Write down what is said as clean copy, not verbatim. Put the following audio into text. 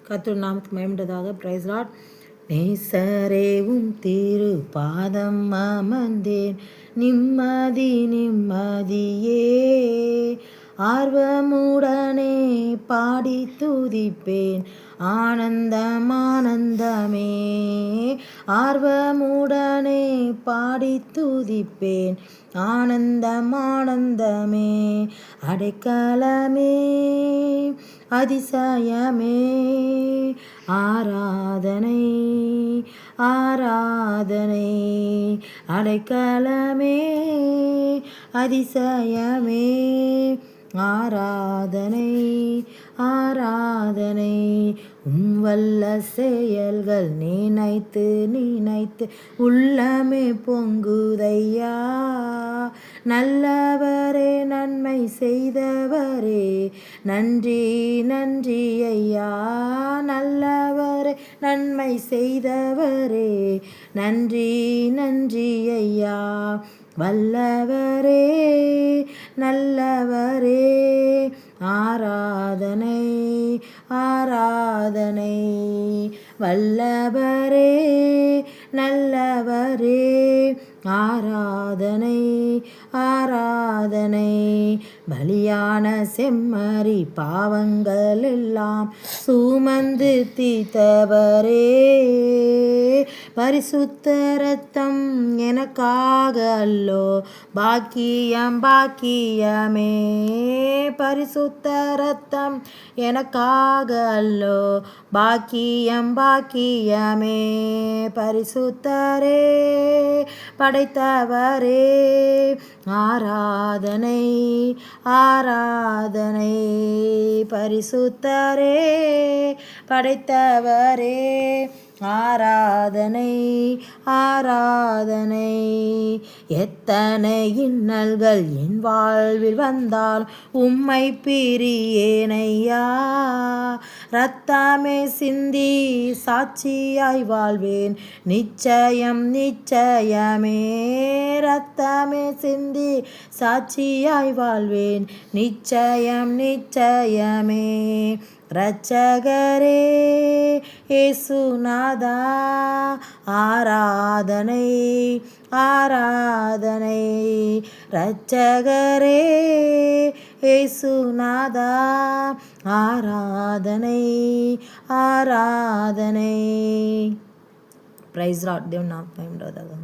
கர்த்தர் நாமத்துக்கு மகிமையுண்டாவதாக. Price Lord. நேசரேவும் திரு பாதம் அமர்ந்தேன், நிம்மதி நிம்மதியே ஆர்வமுடனே பாடி துதிப்பேன், ஆனந்தம் ஆனந்தமே ஆர்வமுடனே பாடி துதிப்பேன், ஆனந்தம் ஆனந்தமே அடைக்கலமே அதிசயமே ஆராதனை ஆராதனை அடைக்கலமே அதிசயமே ஆராதனை ஆராதனை வல்ல செயல்கள் நினைத்து நினைத்து உள்ளமே பொங்குதையா, நல்லவரே நன்மை செய்தவரே நன்றி நன்றி ஐயா, நல்லவரே நன்மை செய்தவரே நன்றி நன்றி ஐயா, வல்லவரே நல்லவரே ஆராதனை ஆராதனை, வல்லவரே நல்லவரே ஆராதனை ஆராதனை, பலியான செம்மறி பாவங்கள் எல்லாம் சுமந்து தீர்த்தவரே, பரிசுத்த இரத்தம் எனக்காக அல்லோ பாக்கியம் பாக்கியமே, பரிசுத்த இரத்தம் எனக்காக அல்லோ பாக்கியம் பாக்கியமே, பரிசுத்தரே படைத்தவரே ஆராதனை ஆராதனை, பரிசுத்தரே படைத்தவரே ஆராதனை ஆராதனை, எத்தனை இன்னல்கள் என் வாழ்வில் வந்தால் உம்மை பிரியேனையா, இரத்தமே சிந்தி சாட்சியாய் வாழ்வேன் நிச்சயம் நிச்சயமே, இரத்தமே சிந்தி சாட்சியாய் வாழ்வேன் நிச்சயம் நிச்சயமே, இரட்சகரே இயேசுநாதா ஆராதனை ஆராதனை, இரட்சகரே இயேசுநாதா ஆராதனை ஆராதனை. Praise lord. தேவன் நாமம் மகிமையுண்டாவதாக.